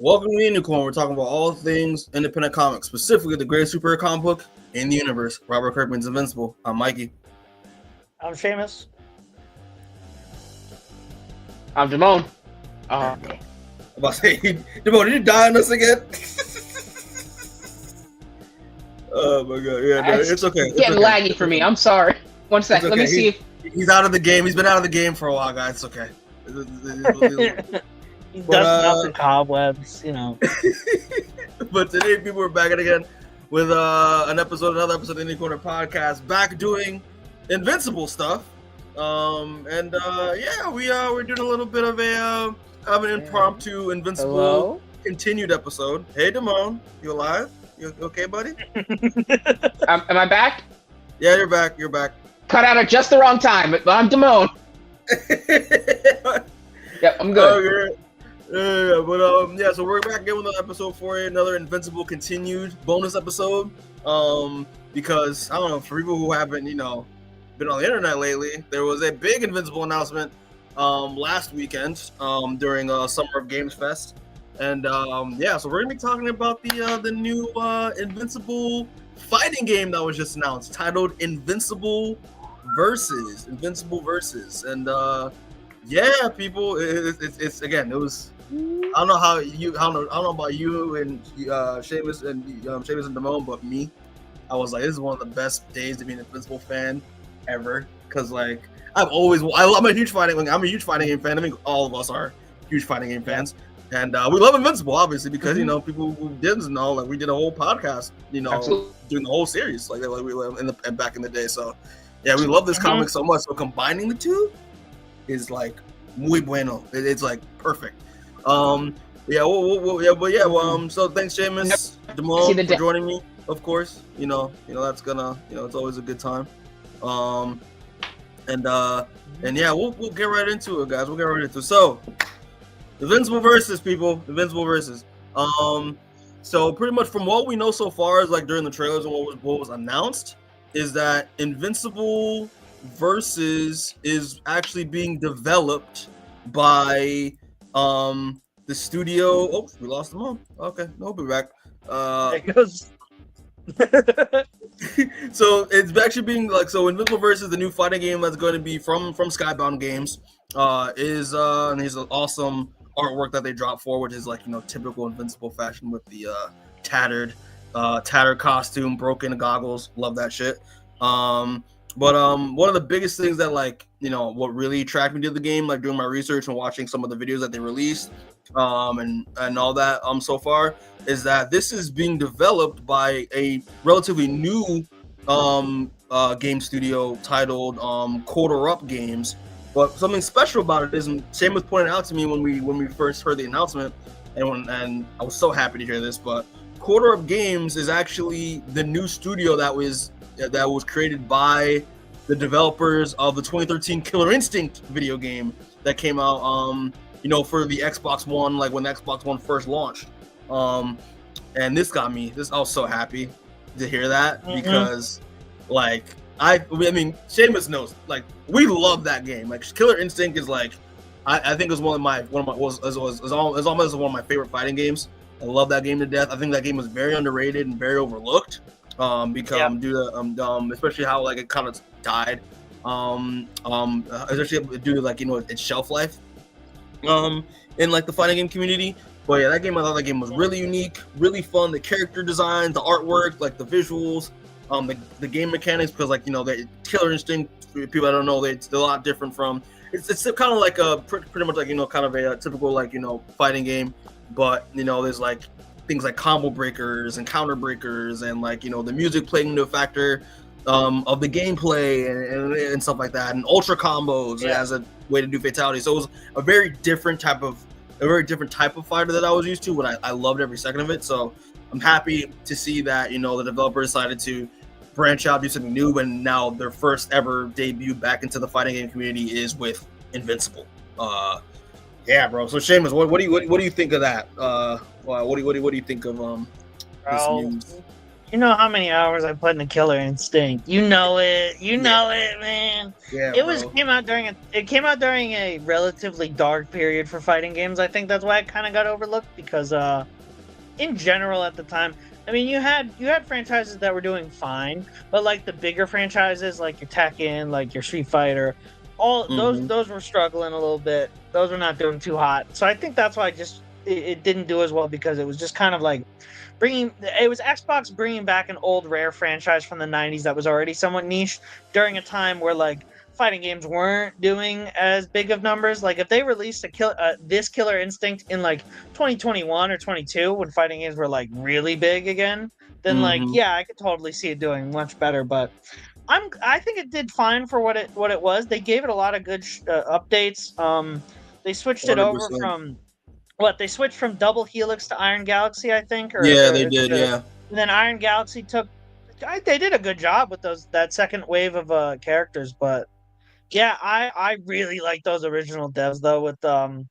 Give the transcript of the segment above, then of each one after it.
Welcome to the Unicorn. We're talking about all things independent comics, specifically the greatest superhero comic book in the universe, Robert Kirkman's Invincible. I'm Mikey. I'm Seamus. I'm Damone. I'm about to say, Damone, did you die on us again? Oh my god, yeah, no, it's okay. It's getting laggy for me. I'm sorry. One sec. Let me see if he's out of the game. He's been out of the game for a while, guys. It's okay. He dusting off the cobwebs, you know. But today, people are back again with another episode of the Indie Corner podcast, back doing Invincible stuff. Yeah, we're doing a little bit of a an impromptu Invincible continued episode. Hey, Damone, you alive? You okay, buddy? am I back? Yeah, you're back. You're back. Cut out at just the wrong time, but I'm Damone. Yep, I'm good. Yeah, so we're back again with another episode for you, another Invincible continued bonus episode. Because I don't know, for people who haven't, been on the internet lately, there was a big Invincible announcement last weekend during Summer of Games Fest. And yeah, so we're gonna be talking about the new Invincible fighting game that was just announced, titled Invincible Versus. And yeah, people, it's again, it was. I don't know about you and Seamus and Damone, but me, I was like, this is one of the best days to be an Invincible fan ever. Cause like I'm a huge fighting game fan. I think all of us are huge fighting game fans, and we love Invincible obviously because people who didn't know, like we did a whole podcast, Absolutely. doing the whole series like we were back in the day. So yeah, we love this comic so much. So combining the two is like muy bueno. It's like perfect. So thanks, Seamus, Damone, for joining me. Of course, that's gonna, it's always a good time. And yeah, we'll get right into it, guys. We'll get right into it. So, Invincible Versus, people, Invincible Versus. So pretty much from what we know so far, is like during the trailers and what was announced, is that Invincible Versus is actually being developed by the studio. Oh, we lost them all. Okay, we'll be back. There goes. So it's actually being Invincible Versus, the new fighting game that's going to be from Skybound Games, and here's an awesome artwork that they dropped for, which is typical Invincible fashion with the tattered costume, broken goggles. Love that shit. But one of the biggest things that what really attracted me to the game, like doing my research and watching some of the videos that they released, and all that so far, is that this is being developed by a relatively new game studio titled Quarter Up Games. But something special about it is, Shane was pointing out to me when we first heard the announcement, and I was so happy to hear this. But Quarter Up Games is actually the new studio that was created by the developers of the 2013 Killer Instinct video game that came out, for the Xbox One, like when the Xbox One first launched. And this got me. I was so happy to hear that because, I mean, Seamus knows, we love that game. Like Killer Instinct is I think it was almost one of my favorite fighting games. I love that game to death. I think that game was very underrated and very overlooked. Due to especially how it kind of died, especially due to its shelf life, in the fighting game community. But yeah, I thought that game was really unique, really fun. The character design, the artwork, the visuals, the game mechanics, because the Killer Instinct, for people that don't know, it's a lot different from. It's kind of like a pretty much kind of a typical fighting game, but there's things like combo breakers and counter breakers, and the music playing into a factor of the gameplay and stuff like that, and ultra combos as a way to do fatalities. So it was a very different type of fighter that I was used to, but I loved every second of it. So I'm happy to see that the developer decided to branch out, do something new, and now their first ever debut back into the fighting game community is with Invincible. Yeah, bro. So Seamus, what do you think of that? What do you think of this news? You know how many hours I put in Killer Instinct. You know it. You know it, man. Yeah, It came out during a relatively dark period for fighting games. I think that's why it kind of got overlooked because in general at the time, I mean, you had franchises that were doing fine, but like the bigger franchises like your Tekken, like your Street Fighter, all those were struggling a little bit. Those were not doing too hot. So I think that's why it didn't do as well because it was just kind of like it was Xbox bringing back an old Rare franchise from the 90s that was already somewhat niche during a time where like fighting games weren't doing as big of numbers. Like if they released this Killer Instinct in like 2021 or 22 when fighting games were like really big again, then like yeah, I could totally see it doing much better. But I think it did fine for what it was. They gave it a lot of good updates. They switched it over 100%. from they switched from Double Helix to Iron Galaxy, I think. Yeah, they did. Yeah. And then Iron Galaxy they did a good job with that second wave of characters, but yeah, I really like those original devs though with a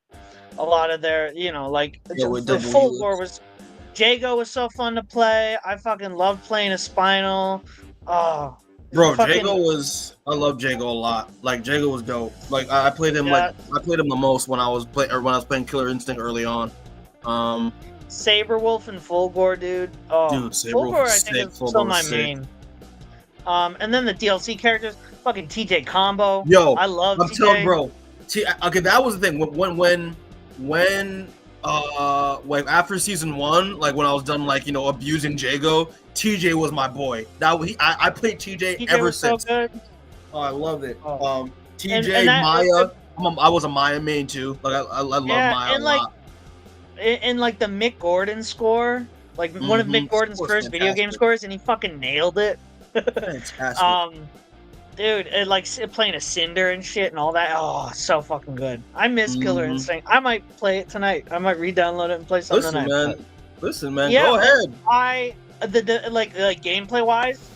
lot of their the full war was Jago was so fun to play. I fucking loved playing a Spinal. Oh, bro, Jago I love Jago a lot. Like Jago was dope. Like I played him I played him the most when I was playing Killer Instinct early on. Saberwolf and Fulgore, dude. Oh, dude, Fulgore I think is still my main. And then the DLC characters, fucking TJ Combo. Yo, I love TJ. Telling bro. Okay, that was the thing. When like after season 1, like when I was done like abusing Jago, TJ was my boy. I played TJ ever since. So good. Oh, I love it. TJ, Maya. I was a Maya main too. Like I love Maya a lot. And like the Mick Gordon score, like one of Mick Gordon's first video game scores, and he fucking nailed it. Fantastic. Dude, playing a Cinder and shit and all that. Oh, so fucking good. I miss Killer Instinct. I might play it tonight. I might re-download it and play something tonight. Listen, man. Yeah, go ahead. Like gameplay wise,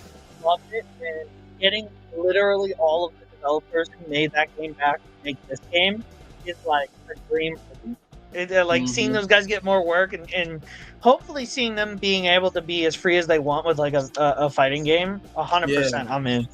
loved it. And getting literally all of the developers who made that game back to make this game is like a dream for me. Seeing those guys get more work and hopefully seeing them being able to be as free as they want with like a fighting game, 100%. I'm in.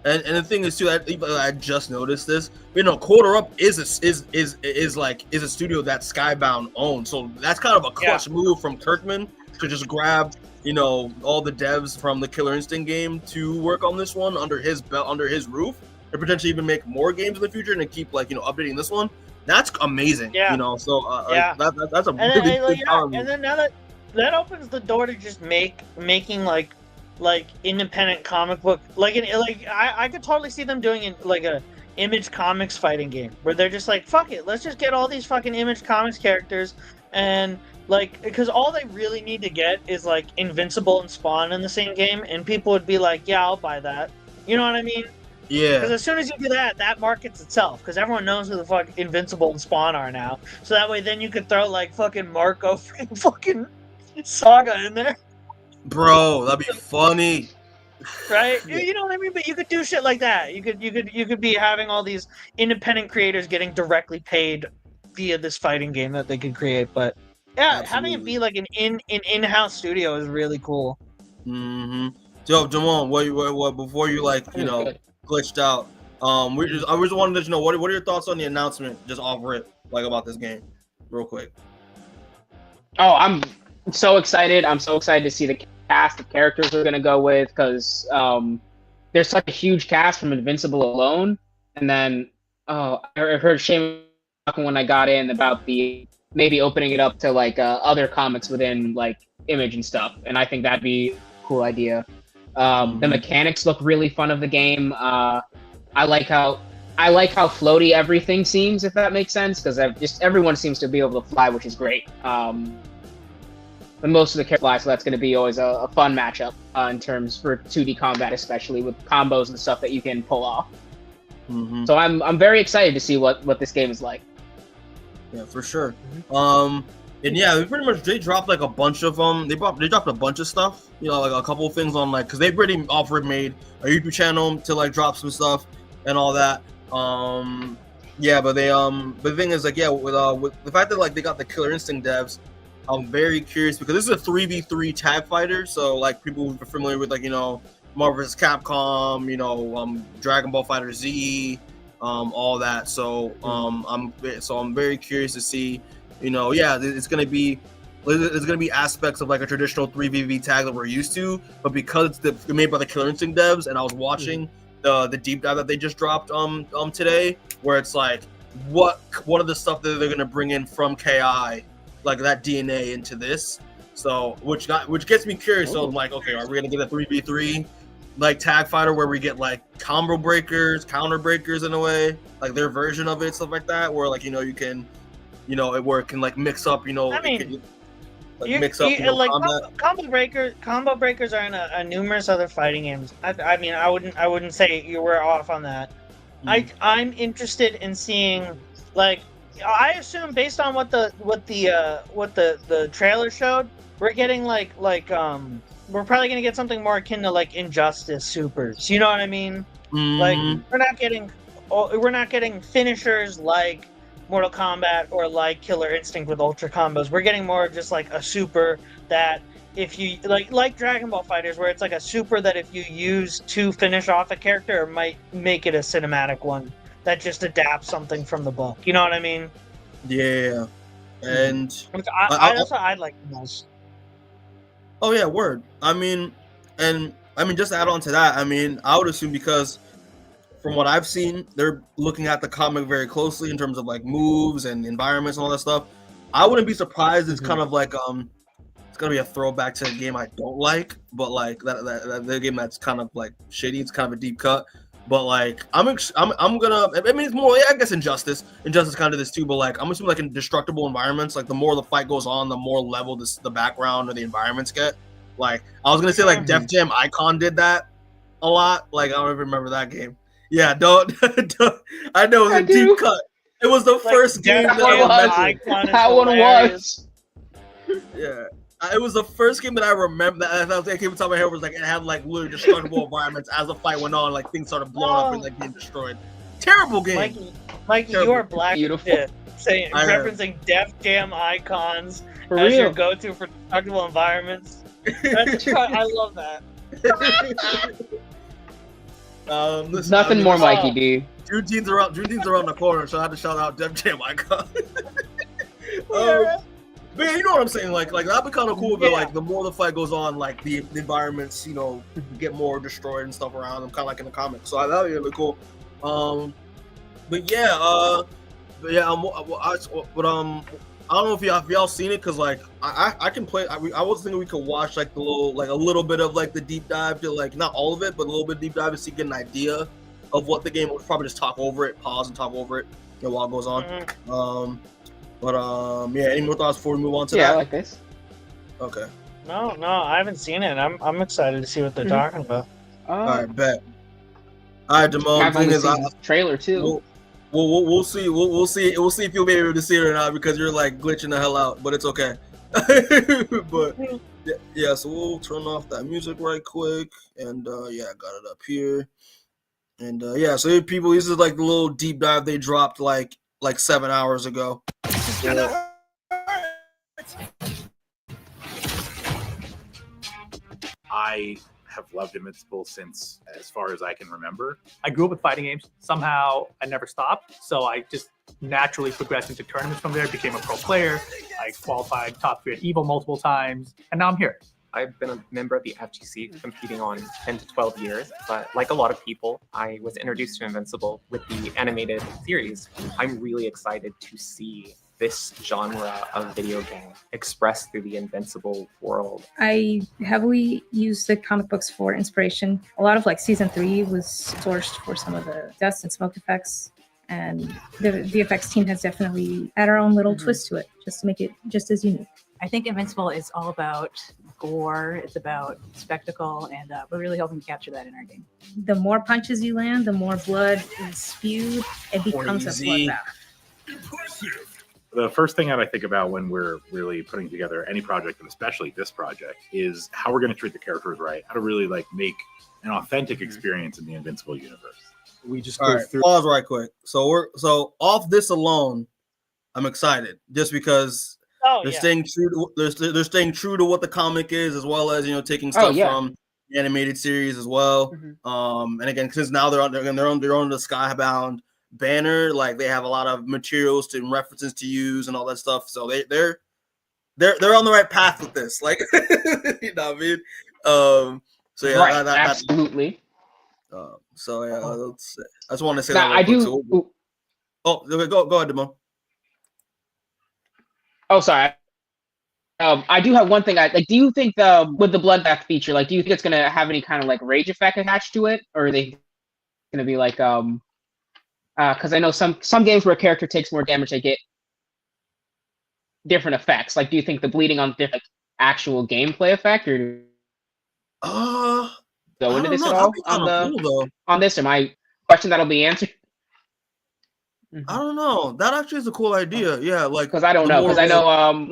And the thing is too, I just noticed this. Quarter Up is a studio that Skybound owns, so that's kind of a clutch move from Kirkman to just grab all the devs from the Killer Instinct game to work on this one under his belt, under his roof, and potentially even make more games in the future and then keep updating this one. That's amazing. Yeah. That's a really good power move. And then now that opens the door to just making like independent comic book I could totally see them doing like a Image Comics fighting game where they're just like, fuck it, let's just get all these fucking Image Comics characters and because all they really need to get is like Invincible and Spawn in the same game, and people would be like, yeah, I'll buy that. You know what I mean? Yeah. Because as soon as you do that markets itself. Because everyone knows who the fuck Invincible and Spawn are now. So that way, then you could throw like fucking Marco from fucking Saga in there. Bro, that'd be funny. Right? You know what I mean? But you could do shit like that. You could be having all these independent creators getting directly paid via this fighting game that they could create. But yeah, having it be like an in-house studio is really cool. So, Jamon, what before you glitched out? I just wanted to let you know what are your thoughts on the announcement just off rip, like about this game, real quick. Oh, I'm so excited! I'm so excited to see the cast of characters we're gonna go with because there's such a huge cast from Invincible alone, and then I heard Shane talking when I got in about the maybe opening it up to like other comics within like Image and stuff, and I think that'd be a cool idea. The mechanics look really fun of the game. I like how floaty everything seems, if that makes sense, because everyone seems to be able to fly, which is great. But most of the characters fly, so that's going to be always a fun matchup in terms for 2D combat, especially with combos and stuff that you can pull off. So I'm very excited to see what this game is like. Yeah, for sure. And yeah, they dropped like a bunch of they dropped a bunch of stuff, like a couple of things on because they've already made a YouTube channel to like drop some stuff and all that. But the thing is with the fact that like they got the Killer Instinct devs, I'm very curious because this is a 3v3 tag fighter. So like people who are familiar with like Marvel vs. Capcom, Dragon Ball Fighter Z, all that. So I'm very curious to see, it's gonna be aspects of like a traditional 3v3 tag that we're used to, but because it's made by the Killer Instinct devs, and I was watching the deep dive that they just dropped today, where it's like what are the stuff that they're gonna bring in from KI, like that DNA into this. So which gets me curious. So I'm like, okay, are we gonna get a 3v3 like tag fighter where we get like combo breakers, counter breakers in a way, like their version of it, stuff like that, where like you can, where it can like mix up, mix up combo breakers are in numerous other fighting games. I mean, I wouldn't say you were off on that. I'm interested in seeing, like, I assume based on what the trailer showed, we're getting we're probably gonna get something more akin to like Injustice Supers. You know what I mean? Like we're not getting finishers like Mortal Kombat or like Killer Instinct with Ultra Combos. We're getting more just like a super that if you like Dragon Ball Fighters, where it's like a super that if you use to finish off a character, it might make it a cinematic one that just adapts something from the book. You know what I mean? Yeah. And that's what I'd like the most. Oh yeah, word. I mean, just to add on to that, I would assume, because from what I've seen, they're looking at the comic very closely in terms of like moves and environments and all that stuff. I wouldn't be surprised. It's kind of like it's gonna be a throwback to a game I don't like, but like that the game that's kind of like shitty. It's kind of a deep cut, but like I'm gonna. It's more. I guess Injustice kind of this too, but like I'm assuming like in destructible environments, like the more the fight goes on, the more level the background or the environments get. Like I was gonna say like Def Jam Icon did that a lot. Like I don't even remember that game. Yeah, don't I know it was a deep cut. It was the first game that I was. Yeah. It was the first game that I remember that came to top of my head, was like it had like literally destructible environments as the fight went on, like things started blowing up and like being destroyed. Terrible game. Mikey, you are black. Beautiful. Referencing Def Jam Icons as your go-to for destructible environments. I love that. Nothing more Mikey, dude. Juneteen's around the corner, so I had to shout out Def Jam Icon. But yeah, you know what I'm saying? Like that'd be kind of cool. But like the more the fight goes on, like the environments, get more destroyed and stuff around them, kind of like in the comics. So that'd be really cool. But yeah, I don't know if y'all seen it, because like I can play. I was thinking we could watch like a little bit of like the deep dive to like not all of it, but a little bit deep dive to see, get an idea of what the game. We'll probably just talk over it, pause and talk over it while it goes on. Yeah. Any more thoughts before we move on to that? Yeah, I like this. Okay. No, I haven't seen it. I'm excited to see what they're talking about. All right, bet. All right, Damone. I've only seen the trailer too. We'll see. We'll see if you'll be able to see it or not, because you're like glitching the hell out. But it's okay. But yeah, so we'll turn off that music right quick, and yeah, I got it up here. And yeah, so people, this is like the little deep dive they dropped like 7 hours ago. Yeah. I have loved Invincible since as far as I can remember. I grew up with fighting games. Somehow I never stopped. So I just naturally progressed into tournaments from there, became a pro player. I qualified top 3 at EVO multiple times, and now I'm here. I've been a member of the FGC competing on 10 to 12 years, but like a lot of people, I was introduced to Invincible with the animated series. I'm really excited to see this genre of video game expressed through the Invincible world. I heavily used the comic books for inspiration. A lot of like season 3 was sourced for some of the dust and smoke effects, and the VFX team has definitely added our own little twist to it, just to make it just as unique. I think Invincible is all about gore, it's about spectacle, and we're really hoping to capture that in our game. The more punches you land, the more blood is spewed, it becomes a bloodbath. The first thing that I think about when we're really putting together any project, and especially this project, is how we're going to treat the characters right, how to really like make an authentic experience in the Invincible universe. We just go through. Pause right quick. So off this alone, I'm excited just because Oh They're yeah. staying true to they're staying true to what the comic is, as well as taking stuff from the animated series as well. And again, because now they're under the Skybound banner, like they have a lot of materials and references to use and all that stuff. So they're on the right path with this. Like you know what I mean? So yeah, right, absolutely. So yeah, I just want to say now, that real quick. So, go ahead, Demo. Oh, sorry. I do have one thing. Do you think with the bloodbath feature, do you think it's gonna have any kind of rage effect attached to it, or are they gonna be because I know some games where a character takes more damage, they get different effects. Do you think the bleeding on different actual gameplay effect, or go into this at all on this? Or my question that'll be answered? I don't know. That actually is a cool idea. Yeah, because I don't know. Because I know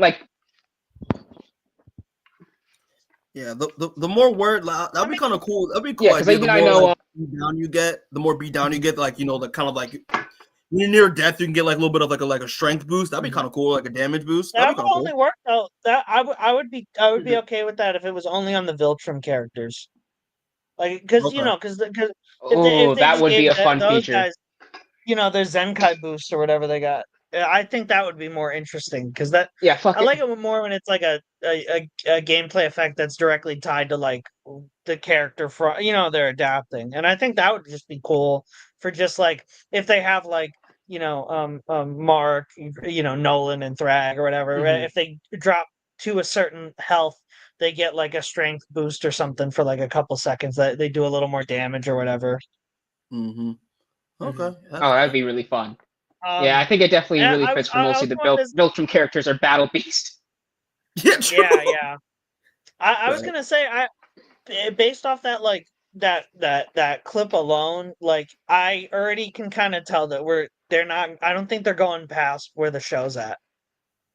yeah, the more word that'd be kind of cool. That'd be cool. Yeah, because even I know beat down you get, the more beat down you get, the kind of when you're near death, you can get a little bit of a strength boost. That'd be kind of cool, a damage boost. That would only work though. That I would be okay with that if it was only on the Viltrum characters. Because that would be a fun feature. Guys, their Zenkai boost or whatever they got. I think that would be more interesting because I like it more when it's a gameplay effect that's directly tied to the character from they're adapting, and I think that would just be cool for just if they have Mark, Nolan and Thrag or whatever. Right? If they drop to a certain health, they get a strength boost or something for a couple seconds. That they do a little more damage or whatever. Mm-hmm. Okay. That'd be really fun. Yeah, I think it definitely really fits for mostly the Viltrum characters are Battle Beast. Yeah. I was gonna say based off that that clip alone, I already can kind of tell that they're not. I don't think they're going past where the show's at.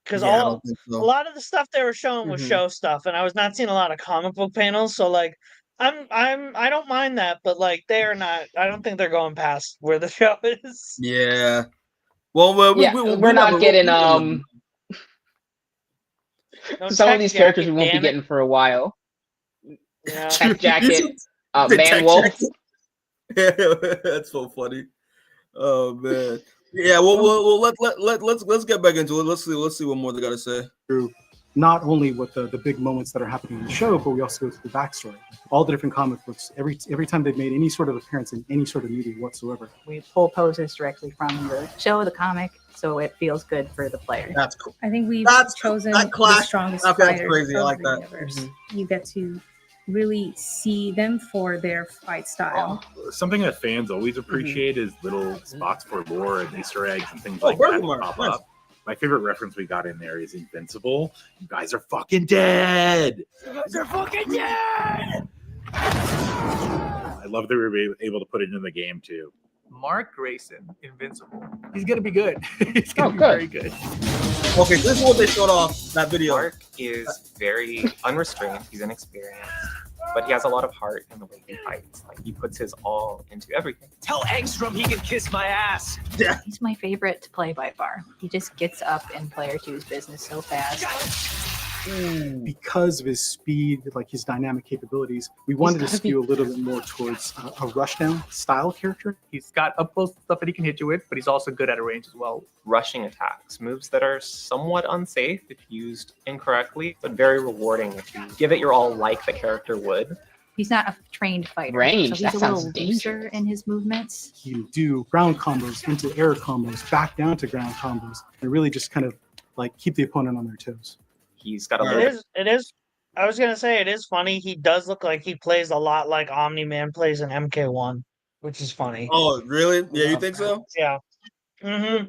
Because a lot of the stuff they were showing was show stuff, and I was not seeing a lot of comic book panels. So I don't mind that, but they are not. I don't think they're going past where the show is. Yeah. Well, we're not getting some of these characters we won't be getting for a while. Yeah. Tech Jacket, Man Wolf. Yeah, that's so funny. Oh man. Yeah, well, let's get back into it. Let's see what more they got to say. Through not only with the big moments that are happening in the show, but we also go through the backstory. All the different comic books. Every time they've made any sort of appearance in any sort of media whatsoever. We pull poses directly from the show, the comic, so it feels good for the player. That's cool. I think we've chosen the strongest that's fighters crazy. I like of that. the universe. You get to really see them for their fight style. Something that fans always appreciate is little spots for lore and Easter eggs and things like that pop up. My favorite reference we got in there is Invincible. You guys are fucking dead. You guys are fucking dead. I love that we were able to put it in the game too. Mark Grayson, Invincible. He's gonna be good. He's gonna be very good. Okay, this is what they showed off that video. Mark is very unrestrained. He's inexperienced, but he has a lot of heart in the way he fights. He puts his all into everything. Tell Angstrom he can kiss my ass. Yeah. He's my favorite to play by far. He just gets up in player two's business so fast. Because of his speed, his dynamic capabilities, we wanted to skew a little bit more towards a rushdown style character. He's got up close stuff that he can hit you with, but he's also good at a range as well. Rushing attacks, moves that are somewhat unsafe if used incorrectly, but very rewarding if you give it your all like the character would. He's not a trained fighter. Range, so he's a little looser in his movements. He can do ground combos into air combos, back down to ground combos, and really just kind of keep the opponent on their toes. He's got a It is. I was gonna say it is funny. He does look like he plays a lot like Omni-Man plays in MK1, which is funny. Oh, really? Yeah, you think so? Yeah. Mm-hmm.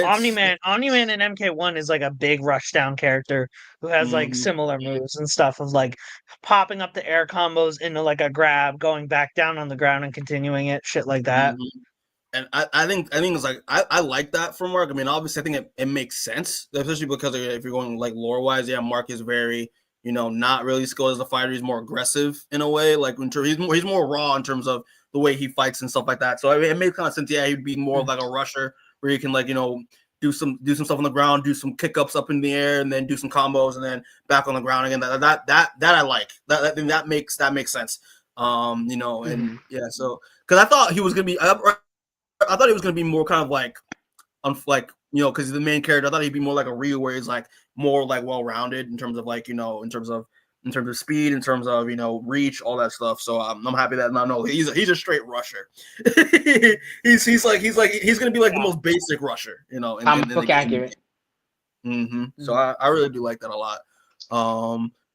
Omni-Man in MK1 is a big rushdown character who has similar moves and stuff of popping up the air combos into a grab, going back down on the ground and continuing it, shit like that. Mm-hmm. And I think it's I like that from Mark. I mean, obviously, I think it makes sense, especially because if you're going lore wise, yeah, Mark is very not really skilled as a fighter. He's more aggressive in a way. He's more raw in terms of the way he fights and stuff like that. So it makes kind of sense. Yeah, he'd be more of a rusher where you can do some stuff on the ground, do some kick ups up in the air, and then do some combos, and then back on the ground again. That I like. That makes sense. You know, and yeah, so because I thought he was gonna be, I thought he was gonna be more kind of like, you know, because the main character, I thought he'd be more like a Ryu, where he's like more like well rounded in terms of like, you know, in terms of speed, in terms of, you know, reach, all that stuff. So I'm happy that no, he's a straight rusher. he's gonna be like the most basic rusher, you know. Comic book accurate. So I really do like that a lot.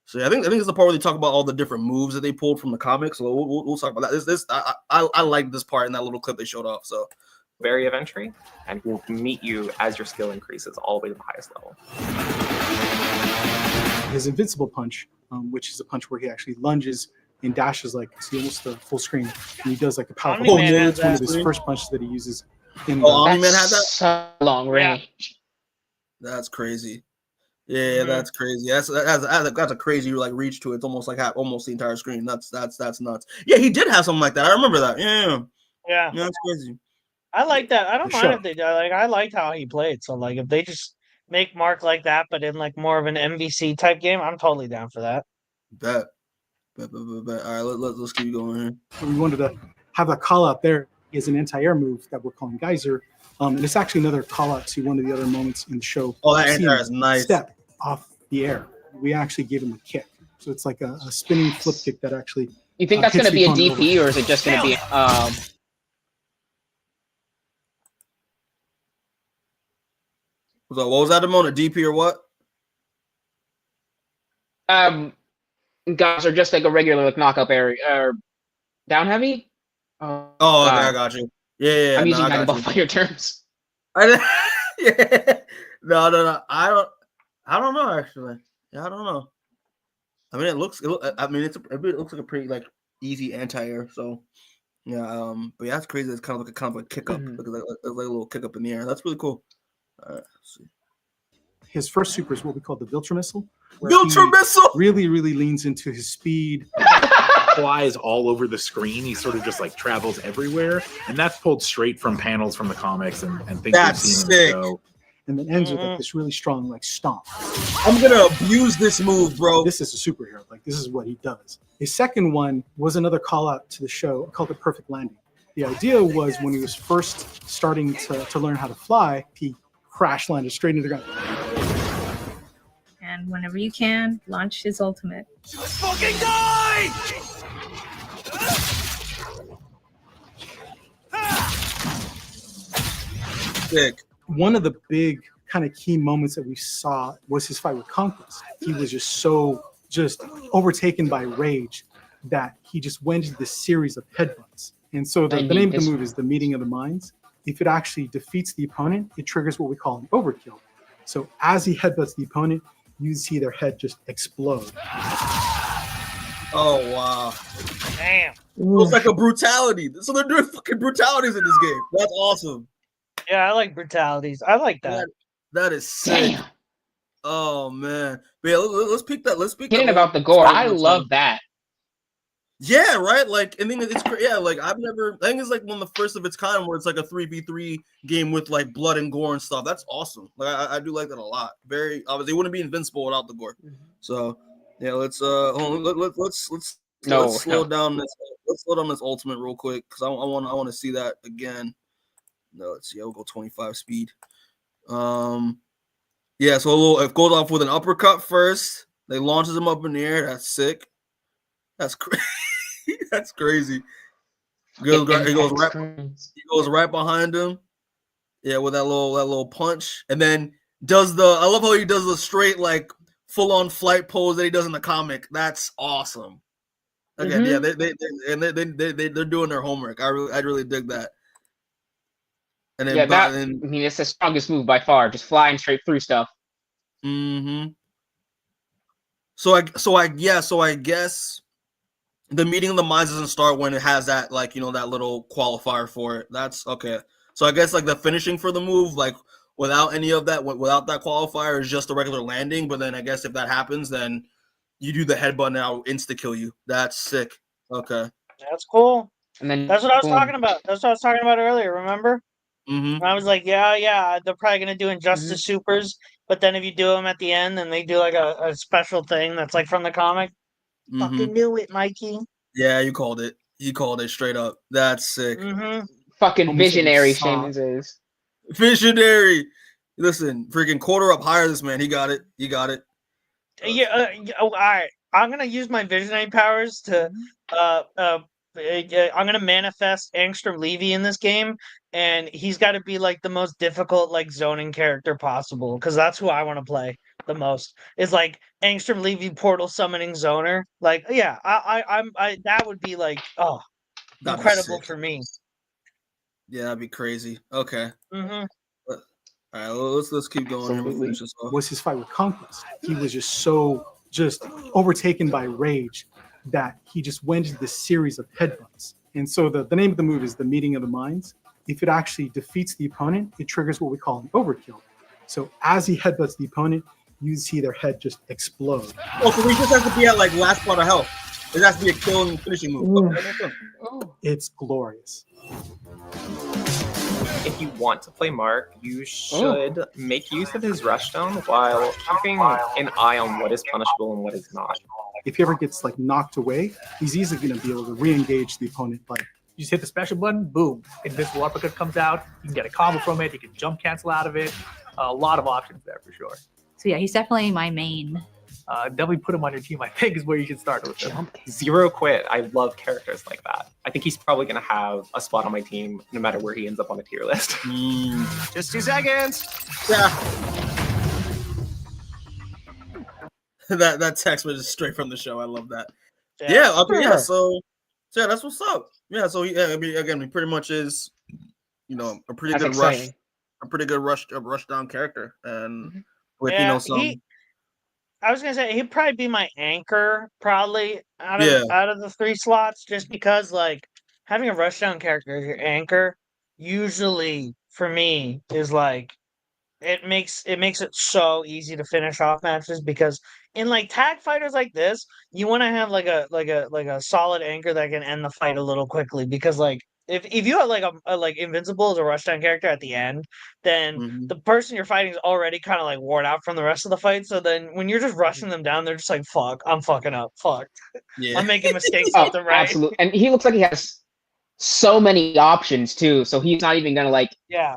So yeah, I think it's the part where they talk about all the different moves that they pulled from the comics. So we'll talk about that. I like this part in that little clip they showed off. So Barrier of entry, and will meet you as your skill increases all the way to the highest level. His invincible punch, which is a punch where he actually lunges and dashes like see almost the full screen, and he does like a powerful punch. It's one of his first punches that he uses. Omni-Man had that? So long range. That's crazy. Yeah, that's crazy. That's a crazy like reach to it. It's almost like almost the entire screen. That's nuts. Yeah, he did have something like that. I remember that. Yeah, that's crazy. I like that. I don't mind if they do. Like, I liked how he played. So like, if they just make Mark like that, but in like more of an MVC type game, I'm totally down for that. Bet. All right, let's keep going here. We wanted to have that call out there is an anti-air move that we're calling Geyser. And it's actually another call out to one of the other moments in the show. Oh, that anti-air is nice. Step off the air. We actually gave him a kick. So it's like a spinning flip kick that actually. You think that's going to be a DP or is it just going to be? So what was that, Amon? A DP or what? Guys are just like a regular like knockup area or down heavy. Okay, I got you. Yeah. I'm using Dragon Ball Fighter terms. Yeah. No. I don't know actually. Yeah, I don't know. I mean, it looks like a pretty like easy anti-air. So yeah, but yeah, that's crazy. It's kind of like a kick up, like a little kick up in the air. That's really cool. All right, let's see. His first super is what we call the Viltra Missile. Really leans into his speed. Flies all over the screen. He sort of just like travels everywhere, and that's pulled straight from panels from the comics and things we've seen in the show. And then ends with like this really strong like stomp. I'm gonna abuse this move, bro. This is a superhero. Like this is what he does. His second one was another call out to the show called the Perfect Landing. The idea was when he was first starting to learn how to fly, he crash landed straight into the ground. And whenever you can, launch his ultimate. Fucking die! Sick. One of the big kind of key moments that we saw was his fight with Conquest. He was just overtaken by rage that he just went into this series of headbutts. And so the name of the move is the Meeting of the Minds. If it actually defeats the opponent, it triggers what we call an overkill. So as he headbutts the opponent, you see their head just explode. Oh, wow. Damn. It was like a brutality. So they're doing fucking brutalities in this game. That's awesome. Yeah, I like brutalities. I like that. That is sick. Damn. Oh, man. But yeah, let's pick that. Let's pick that. About the gore. I love that. Yeah, right. Like, and then it's yeah. Like, I think it's like one of the first of its kind where it's like a 3v3 game with like blood and gore and stuff. That's awesome. Like, I do like that a lot. Very obviously, it wouldn't be Invincible without the gore. So yeah, let's slow down this. Let's slow down this ultimate real quick because I want to see that again. No, let's see. I'll go 25 speed. Yeah. So it goes off with an uppercut first. They launches him up in the air. That's sick. That's crazy. That's crazy. He goes right behind him. Yeah, with that little punch, and then I love how he does the straight like full on flight pose that he does in the comic. That's awesome. Again, yeah, they're doing their homework. I really dig that. And then I mean, it's the strongest move by far. Just flying straight through stuff. So I guess the Meeting of the Minds doesn't start when it has that like that little qualifier for it. That's okay. So I guess like the finishing for the move, like without any of that, without that qualifier, is just a regular landing. But then I guess if that happens, then you do the headbutt and I'll insta kill you. That's sick. Okay, that's cool. And then that's what I was talking about. That's what I was talking about earlier. Remember? Mm-hmm. I was like, yeah, they're probably gonna do Injustice Supers, but then if you do them at the end, then they do like a special thing that's like from the comic. Fucking knew it, Mikey. Yeah, you called it. You called it straight up. That's sick. Fucking Almost like we visionary, saw- Seamus is. Visionary. Listen, freaking quarter up, hire this man. He got it. He got it. All right. I'm gonna use my visionary powers to I'm gonna manifest Angstrom Levy in this game, and he's got to be like the most difficult like zoning character possible because that's who I want to play the most. Is like Angstrom Levy portal summoning zoner. Like, yeah, I that would be like That'd be incredible sick. for me. Yeah, that'd be crazy. Okay. Mm-hmm. All right, let's keep going here. We'll finish this off. Was his fight with Conquest. He was just overtaken by rage that he just went into this series of headbutts. And so the name of the move is the meeting of the minds. If it actually defeats the opponent, it triggers what we call an overkill. So as he headbutts the opponent, you see their head just explode. Oh, so we just have to be at like last part of health. It has to be a kill and finishing move. It's glorious. If you want to play Mark, you should make use of his rushdown while keeping an eye on what is punishable and what is not. If he ever gets like knocked away, he's easily going to be able to re-engage the opponent. Like, You just hit the special button, boom, Invincible Uppercut comes out. You can get a combo from it. You can jump cancel out of it. A lot of options there for sure. So yeah, he's definitely my main. Definitely put him on your team, I think, is where you should start with him. Zero quit. I love characters like that. I think he's probably going to have a spot on my team no matter where he ends up on the tier list. Just 2 seconds. Yeah. that text was just straight from the show. I love that. Yeah. Okay. Yeah. So yeah, that's what's up. Yeah. So yeah, I mean, again, he pretty much is, a pretty That's good exciting. rush down character, and with some. I was gonna say he'd probably be my anchor, probably out of the 3 slots, just because like having a rushdown character as your anchor usually for me is like it makes it so easy to finish off matches because in like tag fighters like this, you want to have like a solid anchor that can end the fight a little quickly because like if you have like a like Invincible as a rushdown character at the end, then the person you're fighting is already kind of like worn out from the rest of the fight. So then when you're just rushing them down, they're just like, "Fuck, I'm fucking up. Fuck, I'm making mistakes left and right." Absolutely, and he looks like he has so many options too. So he's not even gonna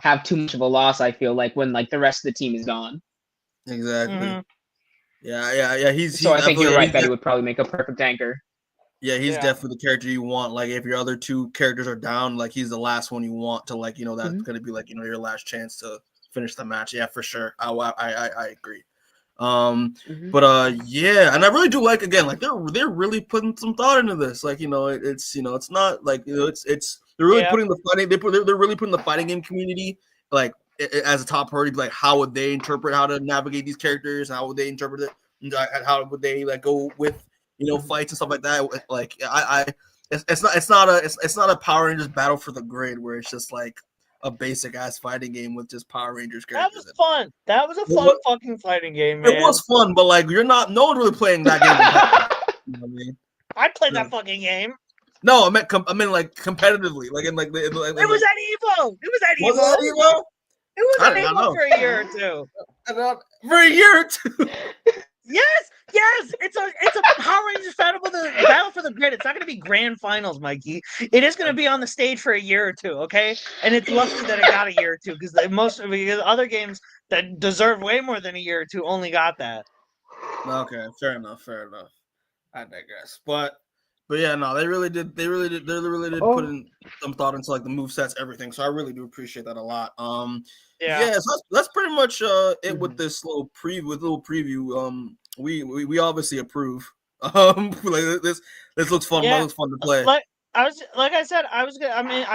have too much of a loss. I feel like when like the rest of the team is gone. Exactly. Yeah. So I think you're right that he would probably make a perfect anchor. Yeah, he's definitely the character you want. Like, if your other 2 characters are down, like he's the last one you want to that's gonna be like your last chance to finish the match. Yeah, for sure. I agree. But yeah, and I really do like again, like they're really putting some thought into this. Like it's it's not like it's they're really putting the fighting they're really putting the fighting game community like as a top priority. Like how would they interpret how to navigate these characters? How would they interpret it? And how would they like go with fights and stuff like that? Like it's not a Power Rangers Battle for the Grid where it's just like a basic ass fighting game with just Power Rangers characters. That was fun. That was a fun fucking fighting game, man. It was fun, but like no one's really playing that game. You know what I mean? I played that fucking game. No, I meant like competitively, like in like it was at Evo. It was at Evo. Was it Evo? It was at Evo for a year or 2. For a year or 2. Yes, it's a Power Rangers battle for the Grid. It's not going to be grand finals, Mikey. It is going to be on the stage for a year or 2, okay? And it's lucky that it got a year or 2 because because other games that deserve way more than a year or 2 only got that. Okay, fair enough. I digress, but yeah, no, they really did put in some thought into like the movesets, everything. So I really do appreciate that a lot. So that's pretty much it with this little preview. We obviously approve. Like this looks fun. That looks fun to play. I'm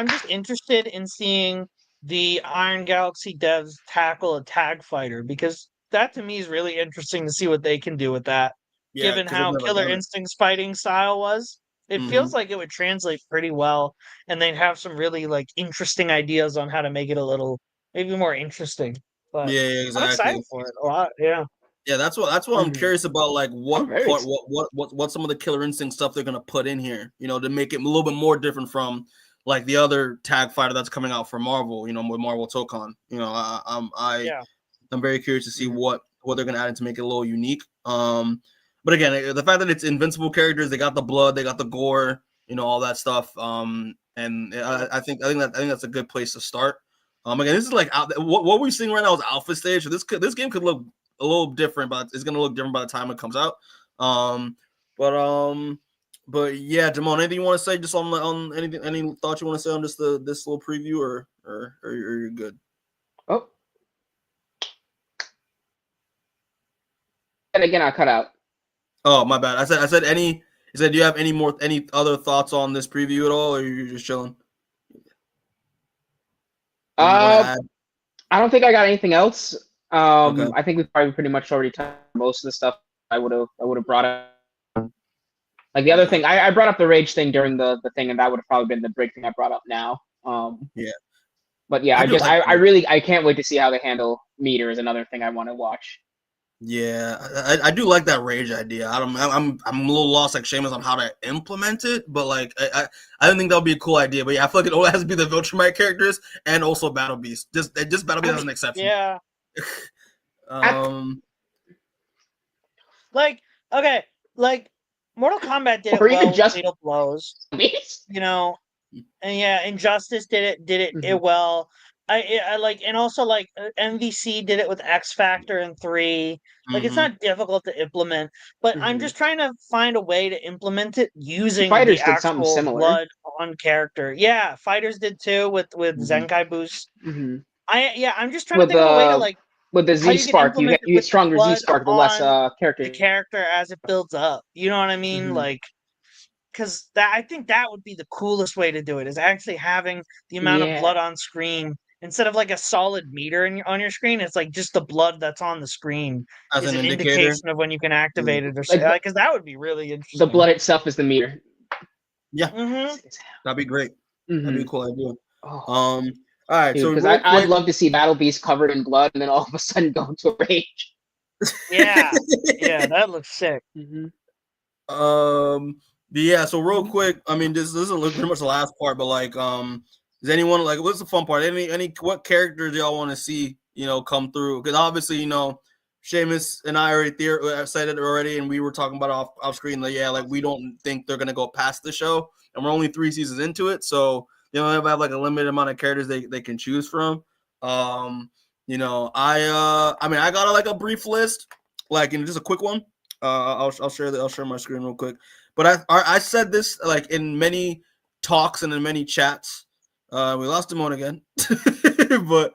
just interested in seeing the Iron Galaxy devs tackle a tag fighter because that to me is really interesting to see what they can do with that. Given how Killer Instinct's fighting style was, it feels like it would translate pretty well, and they'd have some really like interesting ideas on how to make it a little maybe more interesting. But exactly. I'm excited for it a lot. Yeah. Yeah, that's what I'm curious about. Like what some of the Killer Instinct stuff they're gonna put in here, to make it a little bit more different from like the other tag fighter that's coming out for Marvel, with Marvel Tokon. I'm very curious to see what they're gonna add to make it a little unique. But again, the fact that it's Invincible characters, they got the blood, they got the gore, all that stuff. And I think that's a good place to start. Again, this is like what we're seeing right now is alpha stage. So this game could look a little different, but it's gonna look different by the time it comes out. But yeah, Jamon, anything you want to say just on anything? Any thoughts you want to say on just this little preview, or you're good? Oh, and again, I cut out. Oh, my bad. I said any. He said, do you have any other thoughts on this preview at all, or you're just chilling? I don't think I got anything else. Okay. I think we've probably pretty much already touched most of the stuff I would have brought up. Like the other thing, I brought up the rage thing during the thing, and that would have probably been the big thing I brought up now. Yeah. But yeah, I can't wait to see how they handle meter is another thing I want to watch. Yeah, I do like that rage idea. I'm a little lost, like Seamus, on how to implement it, but like I don't think that would be a cool idea. But yeah, I feel like it only has to be the Viltrumite characters and also Battle Beast. Just Battle Beast as an exception. Yeah. Like Mortal Kombat did it well with fatal blows. And yeah, Injustice did it well. I like, and also like MVC did it with X Factor and 3. Like it's not difficult to implement, but I'm just trying to find a way to implement it using Fighters the did something actual similar. blood on character. Yeah, Fighters did too with Zenkai Boost. I'm just trying to think of a way to like with the Z Spark, you get stronger Z Spark the less character. The character as it builds up. You know what I mean? Like, because I think that would be the coolest way to do it, is actually having the amount of blood on screen instead of like a solid meter on your screen. It's like just the blood that's on the screen as is an indication of when you can activate it, or something. Because that would be really interesting. The blood itself is the meter. Yeah, that'd be great. That'd be a cool idea. All right, dude, so because I'd love to see Battle Beast covered in blood and then all of a sudden go into a rage. Yeah, that looks sick. Yeah, so real quick, I mean, this is pretty much the last part, but like, does anyone like what's the fun part? What characters do y'all want to see, come through? Because obviously, Seamus and I already said it already, and we were talking about off screen. Like, we don't think they're gonna go past the show, and we're only 3 seasons into it, so they have like a limited amount of characters they can choose from. I got like a brief list, like just a quick one. I'll share my screen real quick. But I said this like in many talks and in many chats. We lost him on again, but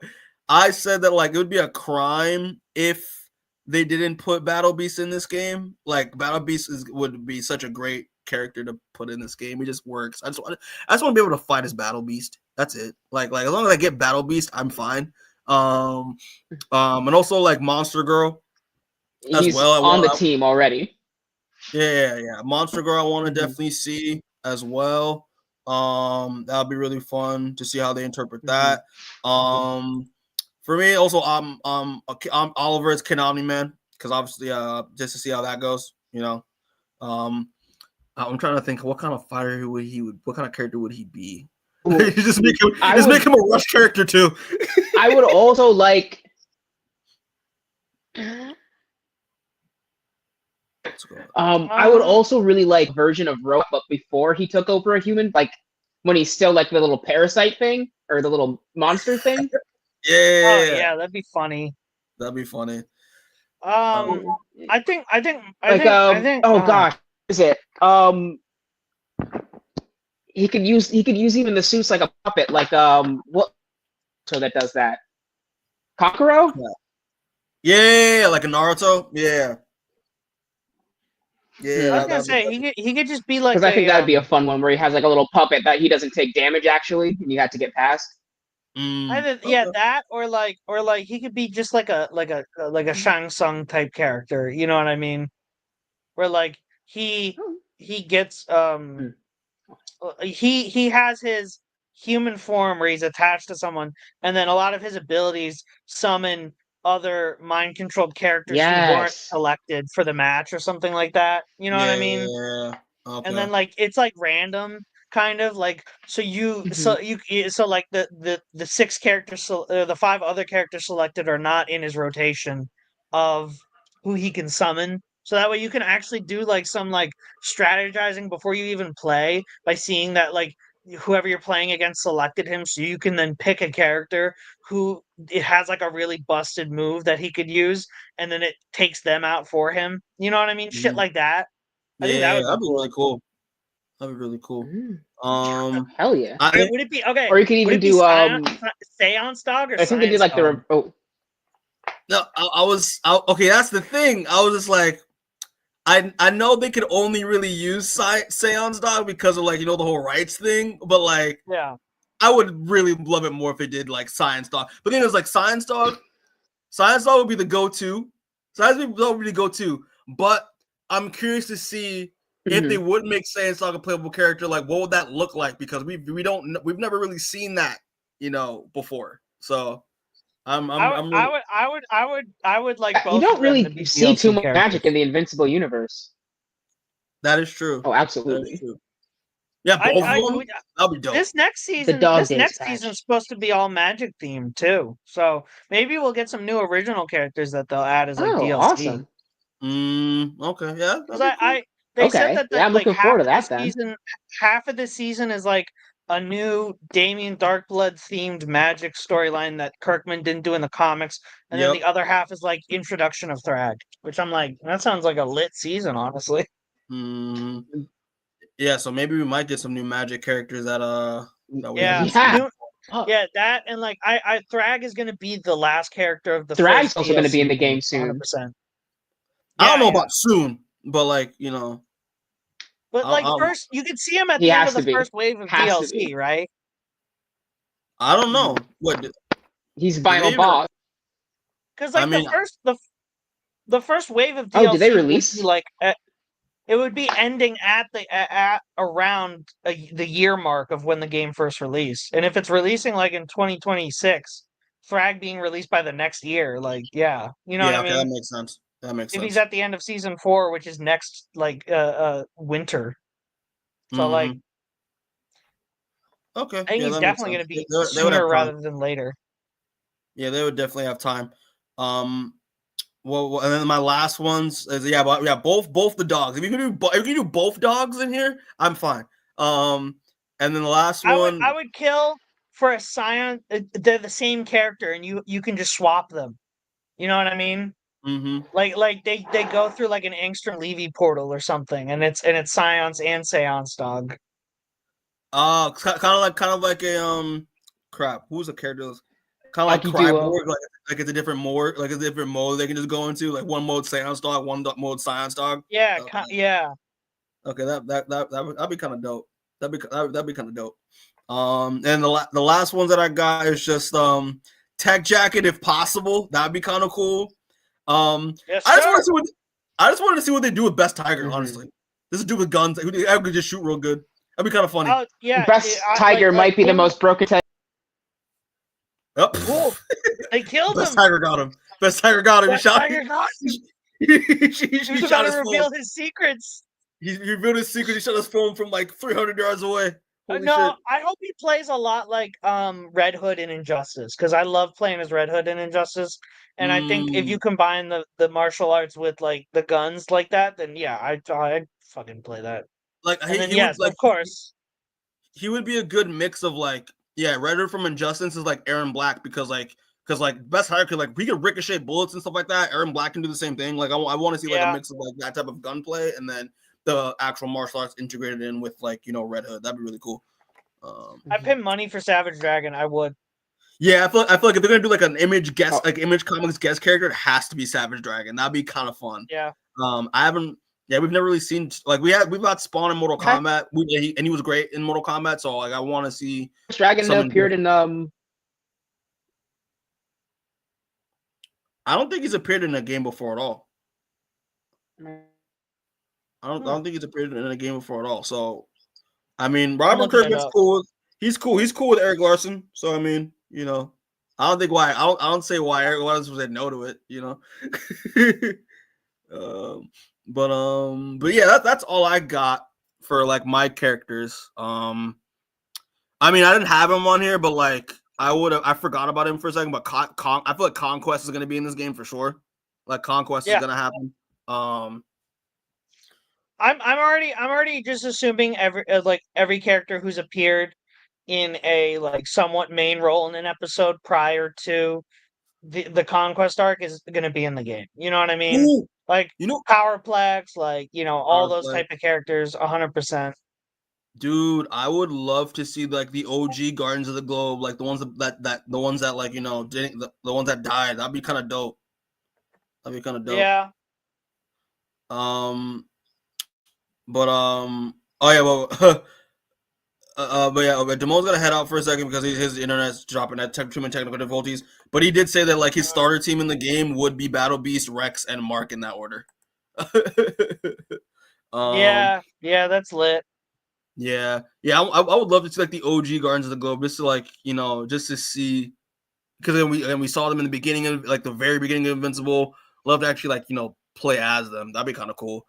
I said that like it would be a crime if they didn't put Battle Beast in this game. Like Battle Beast would be such a great character to put in this game. He just works. I just want to be able to fight as Battle Beast. That's it. Like as long as I get Battle Beast, I'm fine. And also like Monster Girl. He's on the team already. Yeah. Monster Girl, I want to definitely see as well. That'll be really fun to see how they interpret that. For me, also, I'm Oliver's Konami man, because obviously, just to see how that goes. I'm trying to think what kind of fighter what kind of character would he be? just make him a rush character too. I would also like. I would also really like version of Rogue, but before he took over a human, like when he's still like the little parasite thing or the little monster thing. Yeah, that'd be funny. That'd be funny. I think. Oh gosh, is it? He could use even the suits like a puppet, like what? So that does that. Kokoro? Yeah, like a Naruto. Yeah. I was gonna say he could just be like, because I think that'd be a fun one where he has like a little puppet that he doesn't take damage actually, and you have to get past. That or like he could be just like a Shang Tsung type character. You know what I mean? Where like he gets he has his human form where he's attached to someone, and then a lot of his abilities summon other mind controlled characters who weren't selected for the match or something like that. You know what I mean? Yeah. Okay. And then like it's like random kind of like so like the 6 characters, the 5 other characters selected are not in his rotation of who he can summon. So that way you can actually do like some like strategizing before you even play by seeing that like whoever you're playing against selected him, so you can then pick a character who it has like a really busted move that he could use, and then it takes them out for him. You know what I mean? Shit Mhm. like that. I think that Yeah, would that'd be be cool. really cool. That'd be really cool. Hell yeah. Would it be okay? Or you could Would even it be do Seance Dog or I think they did Science like Dog? the Okay, that's the thing. I was just like, I know they could only really use Seance Dog because of like the whole rights thing, but like Yeah. I would really love it more if they did like Science Dog. But then it was like Science Dog would be the go-to. Science Dog would be the go-to. But I'm curious to see if they would make Science Dog a playable character. Like, what would that look like? Because we've never really seen that before. So I would like both you of don't them to really be see DLC too much characters. magic in the Invincible universe. That is true. Oh, That absolutely. is true. Yeah, both of them. That'll be dope. This next season, season's supposed to be all magic themed too. So maybe we'll get some new original characters that they'll add as like DLC. Awesome. Okay, yeah. Because they said that I'm like looking forward to that then. half of the season is like a new Damien Darkblood themed magic storyline that Kirkman didn't do in the comics, and then the other half is like introduction of Thrag, which I'm like, that sounds like a lit season, honestly. Yeah, so maybe we might get some new magic characters that we haven't Yeah. seen. Yeah, that and like I Thrag is gonna be the last character of the Thrag's first also going to be in the DLC, game soon. 100%. I don't know about soon, but like But like first, you could see him at He the end has of to the be. first wave of Has to DLC, be. right? I don't know what he's final boss. Because like the first wave of DLC Oh, did they release? would be like it would be ending at the at around the year mark of when the game first released, and if it's releasing like in 2026, Thrag being released by the next year, like yeah, you know what I mean? That makes sense. If he's at the end of season 4, which is next like winter, so like okay, I think he's definitely going to be sooner rather than later. Yeah, they would definitely have time. Well, and then my last ones is both the dogs. If you can do both dogs in here, I'm fine. And then the last one, I would kill for a Scion. They're the same character, and you can just swap them. You know what I mean? Mm-hmm. Like they go through like an Angstrom Levy portal or something, and it's Scions and Seance Dog. Kind of like a crap. Who's a character? Kind of like Cryborg, like it's a different mode, they can just go into, like one mode Seance Dog, one mode Science Dog. Yeah, yeah. Okay, that'd be kind of dope. That'd be kind of dope. And the last ones that I got is just Tech Jacket if possible. That'd be kind of cool. Yes, I just wanted to see what they do with Best Tiger. Honestly, this is do with guns. I could just shoot real good. That'd be kind of funny. Yeah, Best Tiger might be the most broken tiger. Yep. They killed Best him. Tiger got him. Best Tiger got him. Best Tiger got him. He was about to reveal his secrets. He revealed his secrets. He shot his phone from like 300 yards away. Holy shit. I hope he plays a lot like Red Hood in Injustice, because I love playing as Red Hood in Injustice, and I think if you combine the martial arts with like the guns like that, then yeah, I'd fucking play that. Like of course, he would be a good mix of like Red Hood from Injustice is like Aaron Black, because Best Tiger could he could ricochet bullets and stuff like that. Aaron Black can do the same thing. Like I want to see like a mix of like that type of gunplay, and then the actual martial arts integrated in with Red Hood. That'd be really cool. I pay money for Savage Dragon. I would. Yeah, I feel like if they're gonna do like an Image guest, like Image Comics guest character, it has to be Savage Dragon. That'd be kind of fun. Yeah. We've never really seen we've got Spawn in Mortal Kombat, and he was great in Mortal Kombat. So like I want to see Dragon appeared in I don't think he's appeared in a game before at all. I don't think he's appeared in a game before at all. So, I mean, Robert Kirkman's cool. He's cool. He's cool with Eric Larson. So, I mean, I don't think why. I don't say why Eric Larson said no to it. But yeah, that's all I got for like my characters. I mean, I didn't have him on here, but like I forgot about him for a second. But I feel like Conquest is gonna be in this game for sure. Like Conquest is gonna happen. I'm already just assuming every character who's appeared in a like somewhat main role in an episode prior to the conquest arc is going to be in the game. You know what I mean? Ooh, Like you know, Powerplex, like all those Powerplay. type of characters, 100%. Dude, I would love to see like the OG Guardians of the Globe, like the ones that the ones that like didn't the ones that died. That'd be kind of dope. That'd be kind of dope. Yeah. Oh yeah, well, but yeah, okay, Damo's gonna head out for a second because his internet's dropping at too many technical difficulties. But he did say that like his starter team in the game would be Battle Beast, Rex, and Mark in that order. Yeah, that's lit. Yeah. I would love to see like the OG Guardians of the Globe just to like just to see because we saw them in the beginning of like the very beginning of Invincible. Love to actually like play as them. That'd be kind of cool.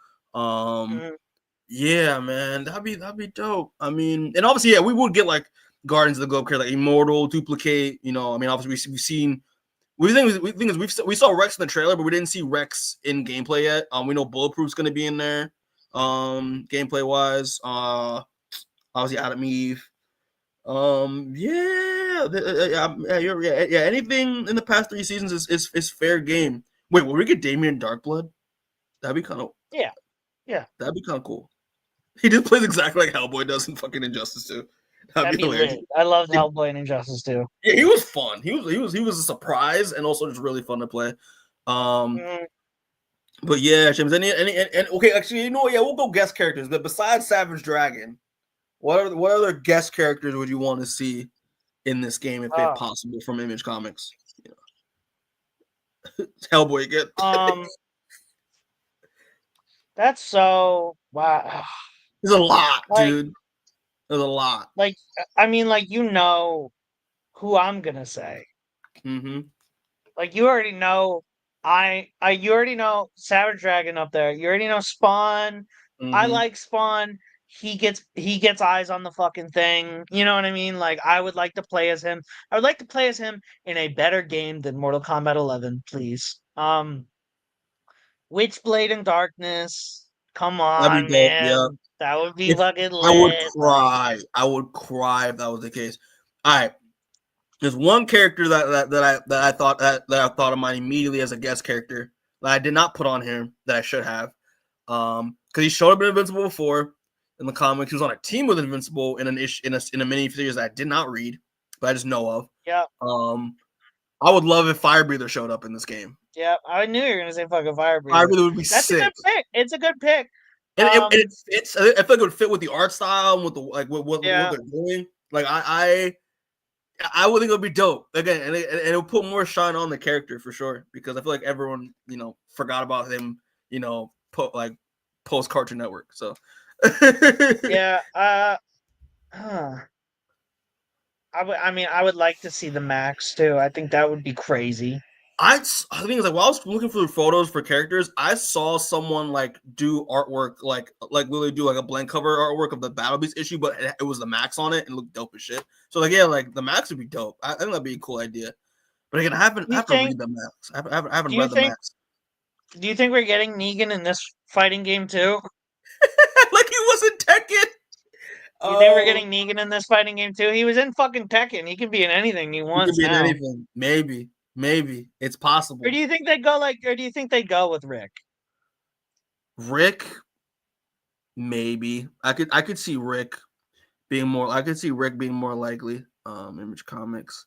Yeah, man, that'd be dope. I mean, and obviously, yeah, we would get like Guardians of the Globe character like Immortal, Duplicate. I mean, obviously we've seen. We saw Rex in the trailer, but we didn't see Rex in gameplay yet. We know Bulletproof's gonna be in there, gameplay wise. Obviously Adam Eve. Yeah. Anything in the past 3 seasons is fair game. Wait, will we get Damien Darkblood? That'd be kind of That'd be kind of cool. He just plays exactly like Hellboy does in fucking Injustice 2. That'd be lit. I loved Hellboy in Injustice 2. Yeah, he was fun. He was a surprise and also just really fun to play. But yeah, James. Any okay, actually, yeah, we'll go guest characters. But besides Savage Dragon, what other guest characters would you want to see in this game if possible from Image Comics? Hellboy again. That's so wow. There's a lot, dude. There's a lot. Like, I mean, like who I'm gonna say. Mm-hmm. Like you already know, you already know Savage Dragon up there. You already know Spawn. Mm-hmm. I like Spawn. He gets eyes on the fucking thing. You know what I mean? Like I would like to play as him. I would like to play as him in a better game than Mortal Kombat 11, please. Witchblade in Darkness. Come on, man. Yeah. That would be fucking lit. I would cry. I would cry if that was the case. All right. There's one character that I thought of mine immediately as a guest character that I did not put on here that I should have. Because he showed up in Invincible before in the comics. He was on a team with Invincible in a mini series that I did not read, but I just know of. Yeah. I would love if Fire Breather showed up in this game. Yeah, I knew you were gonna say fucking Fire Breather. Fire Breather would be That's sick. a good pick. It's a good pick. And it fits. I feel like it would fit with the art style and with the what they're doing. Like I would think it would be dope again, and it'll put more shine on the character for sure because I feel like everyone forgot about him post Cartoon Network. So yeah, I would like to see the Max too. I think that would be crazy. I think it's like while I was looking for photos for characters, I saw someone like do artwork like literally do like a blank cover artwork of the Battle Beast issue, but it was the Max on it and it looked dope as shit. So like like the Max would be dope. I think that'd be a cool idea. But again, I have to read the Max. I haven't read the Max. Do you think we're getting Negan in this fighting game too? Like he was in Tekken. You think we're getting Negan in this fighting game too? He was in fucking Tekken. He can be in anything he wants. He can be in anything. Maybe it's possible. Or do you think they'd go with Rick? Rick, maybe. I could see Rick being more. I could see Rick being more likely. Image Comics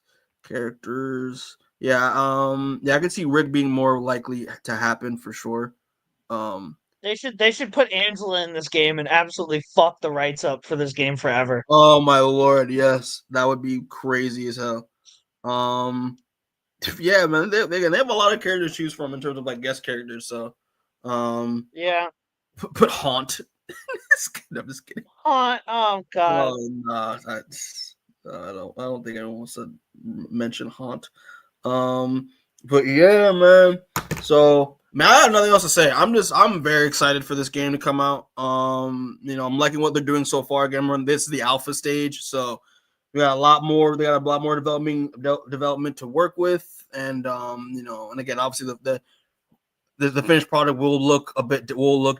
characters. Yeah. I could see Rick being more likely to happen for sure. They should put Angela in this game and absolutely fuck the rights up for this game forever. Oh my lord, yes, that would be crazy as hell. Yeah, man, they have a lot of characters to choose from in terms of like guest characters. So, yeah. Put Haunt. I'm just kidding. Haunt. Oh god. Oh no, I don't think anyone wants to mention Haunt. But yeah, man. So Man, I have nothing else to say. I'm very excited for this game to come out. I'm liking what they're doing so far. Again, this is the alpha stage, so we got a lot more. They got a lot more development to work with, and and again, obviously the finished product will look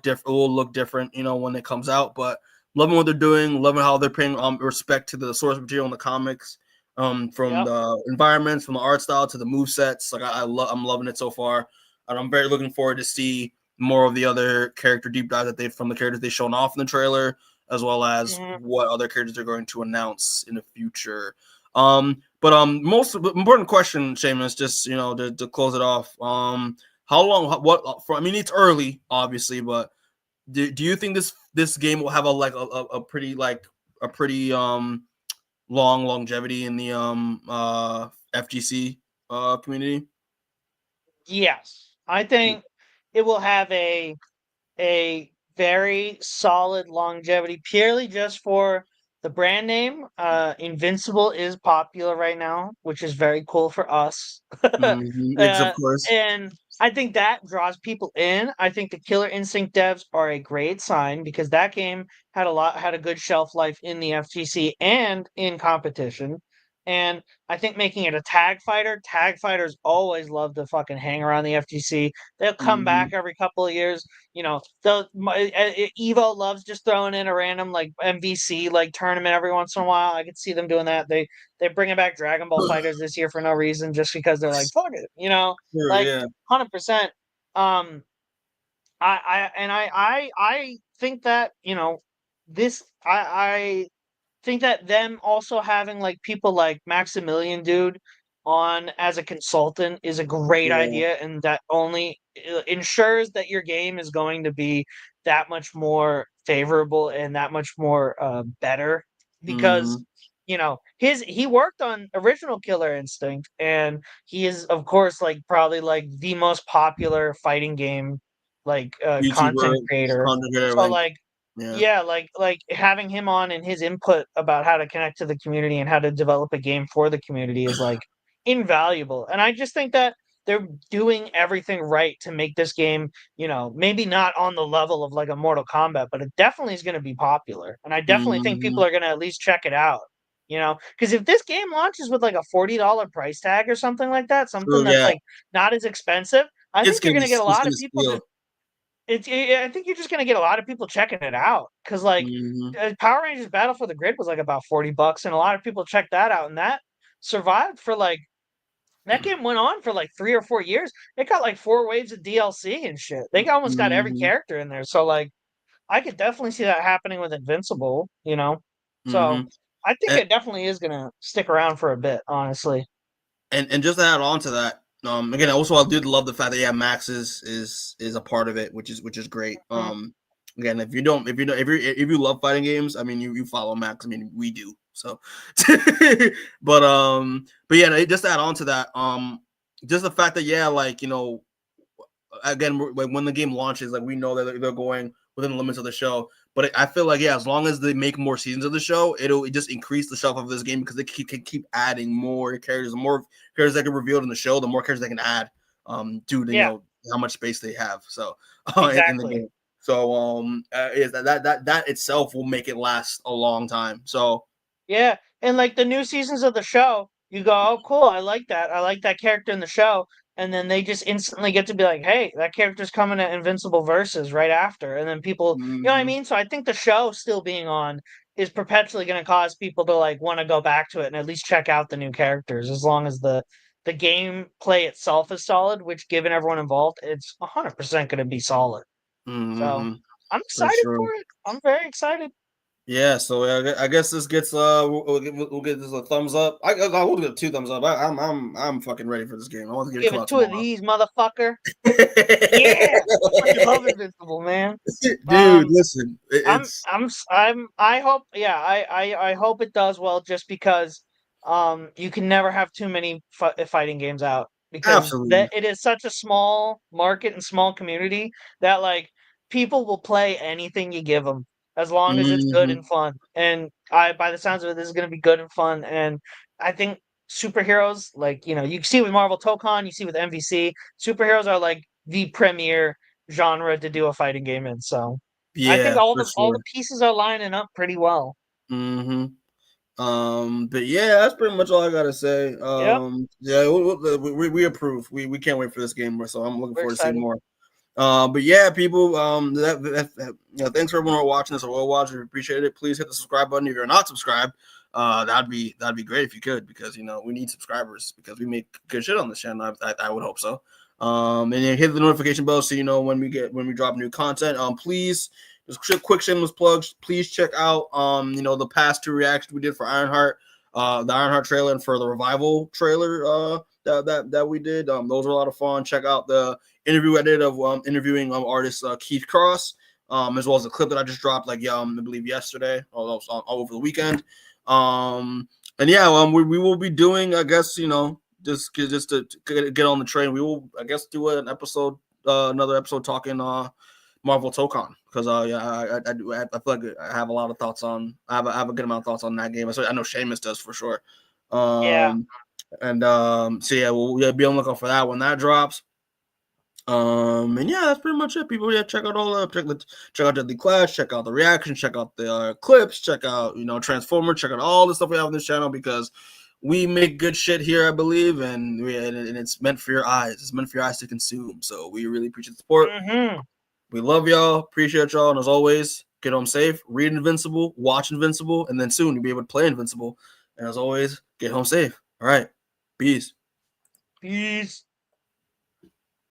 different, when it comes out. But loving what they're doing, loving how they're paying respect to the source material in the comics, from the environments, from the art style to the move sets. Like I'm loving it so far, and I'm very looking forward to see more of the other character deep dives from the characters they've shown off in the trailer, as well as what other characters they're going to announce in the future. Most important question, Seamus, just to close it off. How long? I mean, it's early, obviously, but do you think this game will have a pretty long longevity in the FGC community? Yes, I think it will have a very solid longevity purely just for the brand name. Invincible is popular right now, which is very cool for us. It's of course. And I think that draws people in. I think the Killer Instinct devs are a great sign because that game had a good shelf life in the FGC and in competition. And I think making it a tag fighters always love to fucking hang around the FGC. They'll come back every couple of years. Evo loves just throwing in a random like MVC like tournament every once in a while. I could see them doing that. They're bringing back Dragon Ball Fighters this year for no reason, just because they're like fuck it, Sure, like yeah. 100%. I think that this I think that them also having like people like Maximilian dude on as a consultant is a great Yeah. idea, and that only ensures that your game is going to be that much more favorable and that much more better because he worked on original Killer Instinct, and he is of course like probably like the most popular fighting game like YouTuber, content creator. content creator, So like yeah. yeah, like having him on and his input about how to connect to the community and how to develop a game for the community is like invaluable. And I just think that they're doing everything right to make this game, maybe not on the level of like a Mortal Kombat, but it definitely is going to be popular. And I definitely think people are going to at least check it out. Because if this game launches with like a $40 price tag or something like that, something True, that's yeah. like not as expensive, I It's think you're gonna going be to get a it's lot of gonna people steal. I think you're just gonna get a lot of people checking it out because, like, Power Rangers Battle for the Grid was like about $40, and a lot of people checked that out, and that survived for like that game went on for like 3 or 4 years. It got like 4 waves of DLC and shit. They almost got every character in there, so like, I could definitely see that happening with Invincible. So I think And, it definitely is gonna stick around for a bit, honestly. and just to add on to that, again, also I did love the fact that Max is a part of it, which is great. Again, if you love fighting games, I mean, you follow Max. I mean, we do. So, but yeah, just to add on to that, just the fact that again, when the game launches, like we know that they're going within the limits of the show. But I feel like as long as they make more seasons of the show, it'll just increase the shelf of this game because they can keep adding more characters, the more characters that get revealed in the show, the more characters they can add, due to how much space they have. So in the game. So is that itself will make it last a long time. So Yeah, and like the new seasons of the show, you go, "Oh, cool! I like that. I like that character in the show." And then they just instantly get to be like, "Hey, that character's coming to Invincible Versus right after." And then people, you know what I mean? So I think the show still being on is perpetually going to cause people to like want to go back to it and at least check out the new characters, as long as the gameplay itself is solid. Which, given everyone involved, it's 100% going to be solid. So I'm for excited sure. for it. I'm very excited. Yeah, so I guess this gets we'll get this a thumbs up. I will give it 2 thumbs up. I'm fucking ready for this game. I want to get it Give come it out 2 of tomorrow. these, motherfucker. Yeah, I fucking love Invincible, man. Dude, listen, it's I hope, yeah, I hope it does well, just because, you can never have too many fighting games out because absolutely. it is such a small market and small community that like people will play anything you give them as long as it's good and fun. And by the sounds of it, this is going to be good and fun. And I think superheroes, like you see with Marvel Tokon, you see with MVC, superheroes are like the premier genre to do a fighting game in. So Yeah, I think all for all sure. the pieces are lining up pretty well. Mm-hmm. But yeah, that's pretty much all I gotta say. Yeah, we approve. We can't wait for this game, so I'm looking We're forward to seeing excited. more. But yeah, people, thanks for everyone who are watching this or will watch. We appreciate it. Please hit the subscribe button if you're not subscribed. That'd be great if you could, because we need subscribers because we make good shit on this channel. I would hope so. And then hit the notification bell so you know when we drop new content. Please, just quick shameless plugs. Please check out the past 2 reactions we did for Ironheart, the Ironheart trailer, and for the Revival trailer that we did. Those were a lot of fun. Check out the interview I did of interviewing artist Keith Cross, as well as a clip that I just dropped I believe yesterday, or over the weekend. And yeah, we will be doing, I guess, just to get on the train, we will, I guess, do an episode, another episode talking Marvel Tokon, because yeah, I feel like I have a lot of thoughts on, I have a good amount of thoughts on that game. I know Seamus does for sure. Yeah. And so yeah, we'll be on the lookout for that when that drops. And yeah, that's pretty much it, people. Yeah, check out check out Deadly Clash, check out the reaction, check out the clips, check out Transformer, check out all the stuff we have on this channel, because we make good shit here, I believe, and it's meant for your eyes. It's meant for your eyes to consume. So we really appreciate the support. Mm-hmm. We love y'all, appreciate y'all, and as always, get home safe, read Invincible, watch Invincible, and then soon you'll be able to play Invincible. And as always, get home safe. All right, peace. Peace.